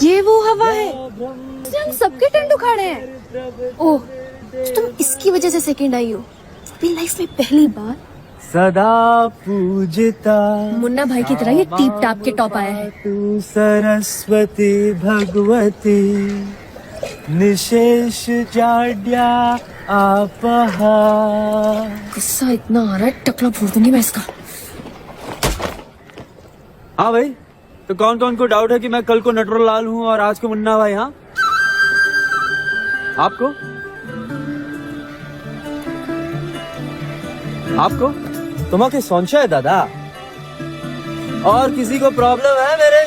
ये वो हवा है जिसने हम सबके टेंट उखाड़े हैं। ओह, तो तुम इसकी वजह से सेकंड आई हो। अपनी लाइफ में पहली बार सदा पूजता मुन्ना भाई की तरह ये टीप टाप के टॉप आया है। तू सरस्वती भगवती निशेष जाड्या आपहा। गुस्सा इतना आ रहा है, टकला फोड़ दूंगी मैं इसका। हाँ भाई, तो कौन कौन को डाउट है कि मैं कल को नटवर लाल हूँ और आज को मुन्ना भाई? हाँ, आपको आपको तुम्हारे संशय है दादा? और किसी को प्रॉब्लम है मेरे?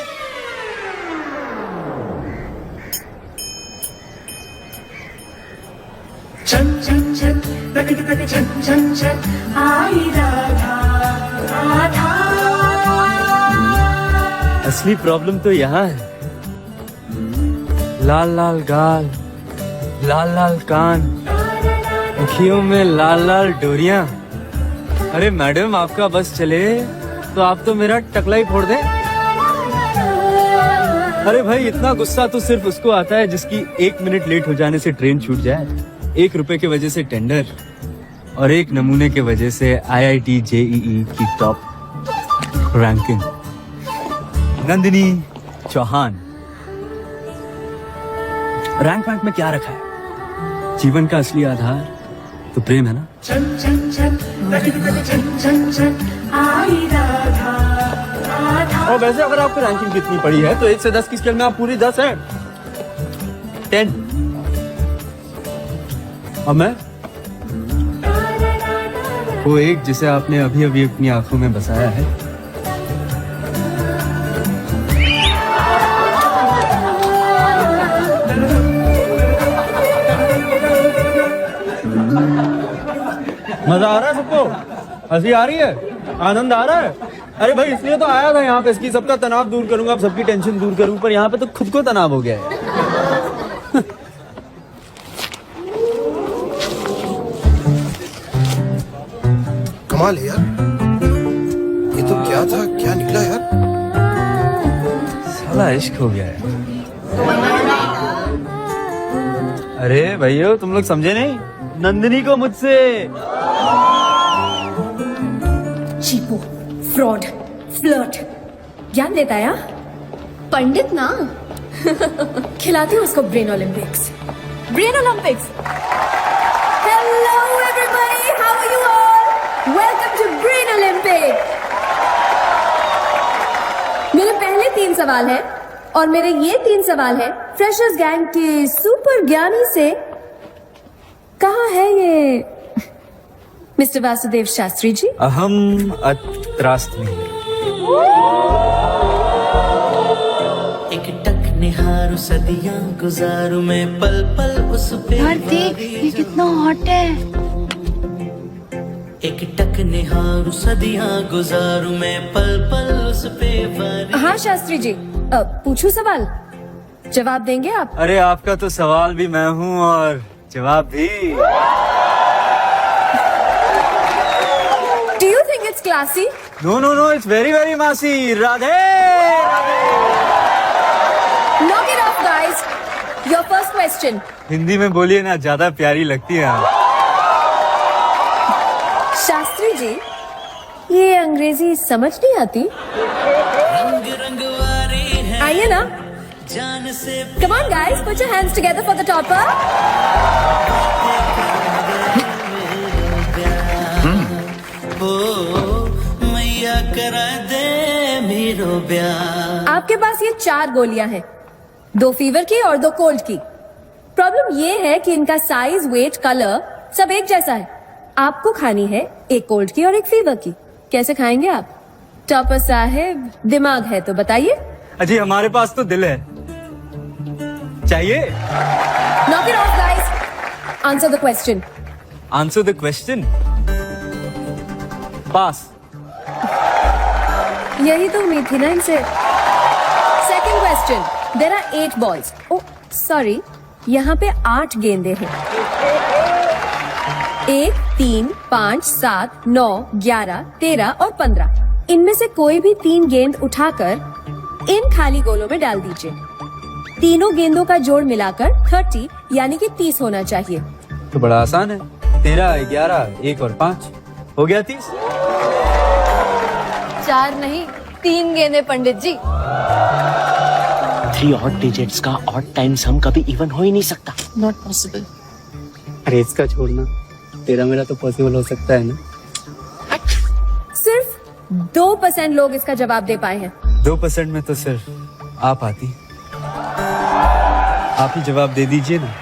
छन छन छन तक तक छन छन छन आई राधा राधा। असली प्रॉब्लम तो यहाँ है। लाल लाल गाल, लाल लाल कान, आँखियों में लाल लाल डोरियां। अरे मैडम, आपका बस चले तो आप तो मेरा टकला ही फोड़ दे। अरे भाई, इतना गुस्सा तो सिर्फ उसको आता है जिसकी 1 मिनट लेट हो जाने से ट्रेन छूट जाए, 1 रुपए की वजह से टेंडर और 1 नमूने की वजह से IIT JEE की top ranking. Nandini Chauhan. Rank में क्या रखा है? जीवन का असली आधार तो प्रेम है ना। छन छन छन तक तक छन छन छन आई राधा राधा। और वैसे अगर आपको रैंकिंग कितनी पड़ी है तो 1 से 10 की स्केल में आप पूरी 10 है। 10। और मैं वो एक जिसे आपने अभी अभी अपनी आंखों में बसाया है। मजा आ रहा है सबको? हंसी आ रही है? आनंद आ रहा है? अरे भाई, इसलिए तो आया था यहाँ पे, इसकी सबका तनाव दूर करूंगा, सबकी टेंशन दूर करूँ, पर यहाँ पे तो खुद को तनाव हो गया है। कमाल है यार, ये तो क्या था, क्या निकला यार? साला इश्क हो गया है। अरे भैया, तुम लोग समझे नहीं? नंदिनी को मुझसे। चीपो, फ्रॉड, फ्लर्ट, ज्ञान देता है पंडित ना। खिलाती हूँ उसको Brain Olympics. Brain Olympics. Hello everybody, how are you all? Welcome to Brain Olympic. मेरे पहले 3 सवाल हैं और मेरे ये 3 सवाल हैं फ्रेशर्स गैंग के सुपर ज्ञानी से। कहाँ है ये मिस्टर वासुदेव शास्त्री जी? अहम अत्रास्मि। एक टक निहारू सदियां गुजारू मैं पल पल उस पे। यार देख, ये कितना हॉट है। एक टक निहारू सदियां गुजारू मैं पल पल उस पे वारी। हाँ शास्त्री जी, पूछूं सवाल? जवाब देंगे आप? अरे आपका तो सवाल भी मैं हूँ और जवाब भी। Do you think it's classy? No no no, it's very very massy. Radhe Radhe. Knock it off, guys. Your first question. Hindi में बोलिए ना, ज्यादा प्यारी लगती है आप। शास्त्री जी, ये अंग्रेजी समझ नहीं आती? रंग रंगवारी है आइए ना। जान से। Come on, guys, put your hands together for the topper. मैया करा दे मेरो ब्याह। आपके पास ये 4 गोलियां हैं, 2 फीवर की और 2 कोल्ड की। प्रॉब्लम ये है कि इनका साइज, वेट, कलर सब एक जैसा है। आपको खानी है एक कोल्ड की और एक फीवर की। कैसे खाएंगे आप? टॉपर साहेब, दिमाग है तो बताइए। अजी, हमारे पास तो दिल है। चाहिए? Knock it off, guys. Answer the question. Answer the question. Pass. यही तो उम्मीद थी ना इनसे। Second question. There are 8 balls. Oh, sorry. यहाँ पे 8 गेंदे हैं। 1, 3, 5, 7, 9, 11, 13 और 15। इनमें से कोई भी 3 गेंद उठाकर इन खाली गोलों में डाल दीजिए। तीनों गेंदों का जोड़ मिलाकर 30 यानी कि 30 होना चाहिए। तो बड़ा आसान है, 13, 11, 1 और 5 हो गया 30। 4 नहीं 3 गेंदे पंडित जी। 3 ऑड डिजिट्स का ऑड टाइम्स हम कभी इवन हो ही नहीं सकता। Not possible. अरे इसका छोड़ना, तेरा मेरा तो पॉसिबल हो सकता है ना। सिर्फ 2% लोग इसका जवाब दे पाए हैं। 2% में तो सिर्फ आप आती। आप ही जवाब दे दीजिए ना।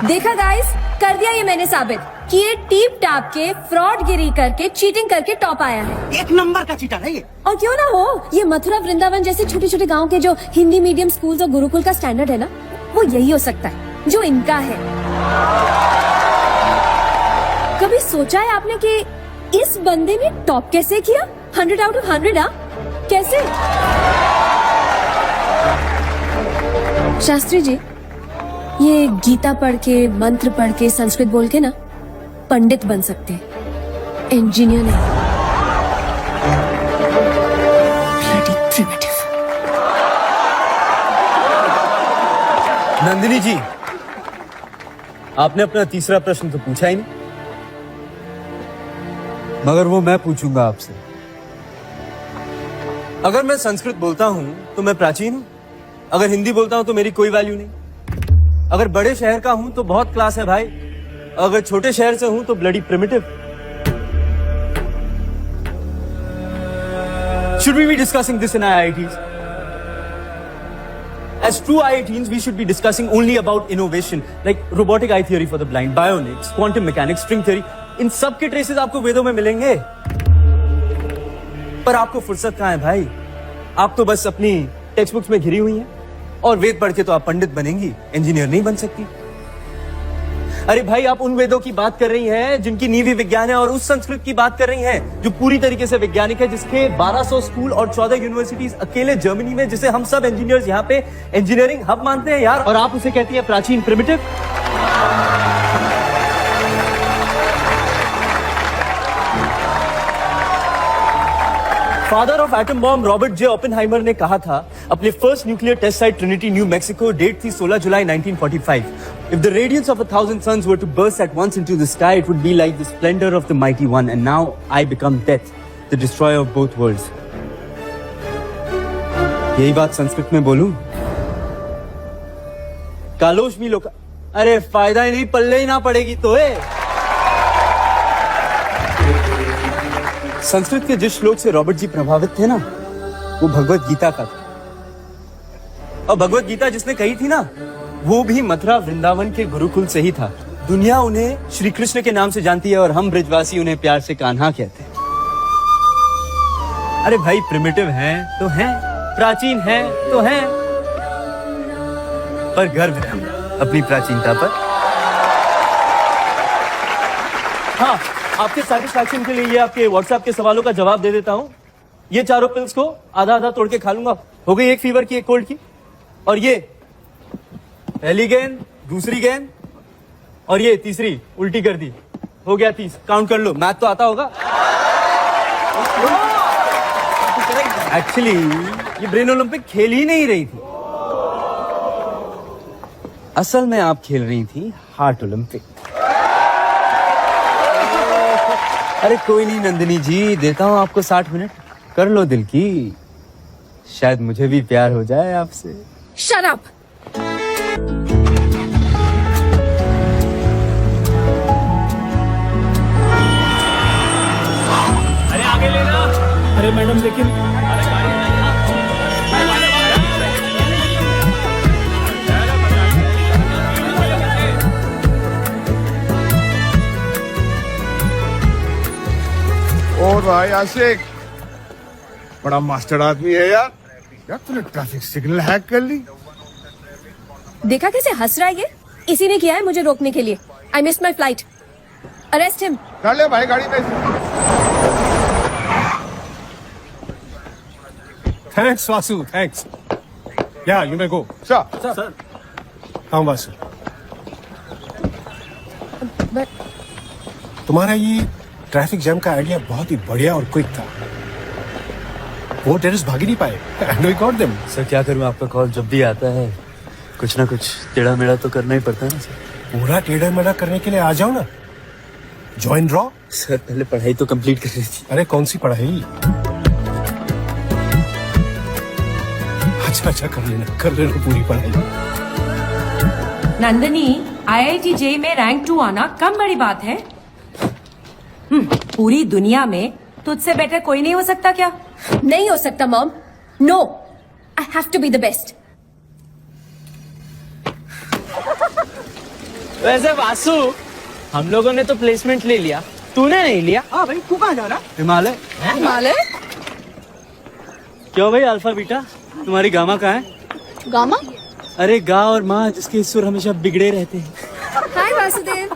देखा गाइस, कर दिया ये मैंने साबित कि ये टीप टाप के फ्रॉड गिरी करके चीटिंग करके टॉप आया है। 1 नंबर का चीटर है ये। और क्यों ना हो, ये मथुरा वृंदावन जैसे छोटे छोटे गांव के जो हिंदी मीडियम स्कूल्स और गुरुकुल का स्टैंडर्ड है ना, वो यही हो सकता है जो इनका है। कभी सोचा है आपने कि इस बंदे ने टॉप कैसे किया? 100 आउट ऑफ 100। कैसे? शास्त्री जी, ये गीता पढ़ के, मंत्र पढ़ के, संस्कृत बोल के ना पंडित बन सकते हैं, इंजीनियर नहीं। Bloody primitive। नंदिनी जी, आपने अपना तीसरा प्रश्न तो पूछा ही नहीं, मगर वो मैं पूछूंगा आपसे। अगर मैं संस्कृत बोलता हूं तो मैं प्राचीन हूं, अगर हिंदी बोलता हूं तो मेरी कोई वैल्यू नहीं, अगर बड़े शहर का हूं तो बहुत क्लास है भाई, अगर छोटे शहर से हूं तो bloody primitive. Should we be discussing this in IITs? As true IITians, we should be discussing only about innovation, like robotic eye theory for the blind, bionics, quantum mechanics, string theory. इन सब के traces आपको वेदों में मिलेंगे, पर आपको फुर्सत कहाँ है भाई? आप तो बस अपनी टेक्स्ट बुक्स में घिरी हुई हैं, और वेद पढ़ के तो आप पंडित बनेंगी, इंजीनियर नहीं बन सकती। अरे भाई, आप उन वेदों की बात कर रही हैं जिनकी नींव ही विज्ञान है, और उस संस्कृत की बात कर रही हैं जो पूरी तरीके से वैज्ञानिक है, जिसके 1200 स्कूल और 14 यूनिवर्सिटीज अकेले जर्मनी में, जिसे हम सब इंजीनियर्स यहाँ पे इंजीनियरिंग हब मानते हैं यार, और आप उसे कहती हैं प्राचीन, primitive. Father of atom bomb Robert J Oppenheimer ने कहा था अपने first nuclear test site Trinity New Mexico, date थी 16 जुलाई 1945। If the radiance of 1,000 suns were to burst at once into the sky, it would be like the splendor of the mighty one. And now I become death, the destroyer of both worlds. यही बात संस्कृत में बोलूं? कालोश भी लोका, अरे फायदा ही नहीं, पल्ले ही ना पड़ेगी तो संस्कृत के जिस श्लोक से रॉबर्ट जी प्रभावित थे ना, वो भगवत गीता का था, और भगवत गीता जिसने कही थी ना, वो भी मथुरा वृंदावन के गुरुकुल से ही था। दुनिया उन्हें श्री कृष्ण के नाम से जानती है, और हम ब्रजवासी उन्हें प्यार से कान्हा कहते हैं। अरे भाई, प्रिमिटिव हैं तो हैं, प्राचीन हैं तो हैं, पर गर्व है अपनी प्राचीनता पर। हाँ, आपके सेटिस्फैक्शन के लिए ये आपके व्हाट्सएप के सवालों का जवाब दे देता हूं। ये चारों पिल्स को आधा आधा तोड़ के खा लूंगा। हो गई एक फीवर की, एक कोल्ड की, और ये पहली गेंद, दूसरी गेंद, और ये तीसरी उल्टी कर दी, हो गया 30। काउंट कर लो, मैथ तो आता होगा। एक्चुअली ये ब्रेन ओलंपिक खेल ही नहीं रही थी, असल में आप खेल रही थी हार्ट ओलंपिक। अरे कोई नहीं नंदिनी जी, देता हूं आपको 60 मिनट, कर लो दिल की, शायद मुझे भी प्यार हो जाए आपसे। Shut up. अरे आगे लेना। अरे मैडम लेकिन और भाई आशिक, बड़ा मास्टर आदमी है यार। यार तूने ट्रैफिक सिग्नल हैक कर ली। देखा कैसे हंस रहा है ये? इसी ने किया है मुझे रोकने के लिए। I miss my flight. Arrest him. कर ले भाई गाड़ी में। Thanks Vasu, thanks. या यू मे गो। सर हाँ वासु, बट तुम्हारा ये ट्रैफिक जैम का आइडिया बहुत ही बढ़िया और क्विक था। वो टेररिस्ट भाग ही नहीं पाए and we got them. Sir क्या करूं, आपका कॉल जब भी आता है कुछ ना कुछ टेढ़ा मेढ़ा तो करना ही पड़ता है ना सर। पूरा टेढ़ा मेढ़ा करने के लिए आ जाओ ना, ज्वाइन रॉ। सर पहले पढ़ाई तो कंप्लीट कर रही थी। अरे कौन सी पढ़ाई? अच्छा कर लेना पूरी पढ़ाई। नंदनी, IIT JEE में रैंक 2 आना कम बड़ी बात है। पूरी दुनिया में तुझसे बेटर कोई नहीं हो सकता क्या? नहीं हो सकता mom, no, I have to be the best. वैसे वासु, हम लोगों ने तो प्लेसमेंट ले लिया, तूने नहीं लिया। हाँ भाई, तू कहाँ जा रहा? हिमालय। हिमालय? क्यों भाई अल्फा बीटा, तुम्हारी गामा कहाँ है? गामा? अरे गा और माँ जिसके सुर हमेशा बिगड़े रहते हैं। हाय वासुदेव।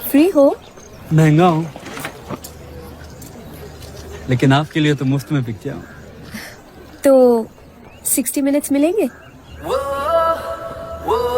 फ्री हो? महंगा हूँ, लेकिन आपके लिए तो मुफ्त में बिक जाऊँ। तो 60 मिनट्स मिलेंगे?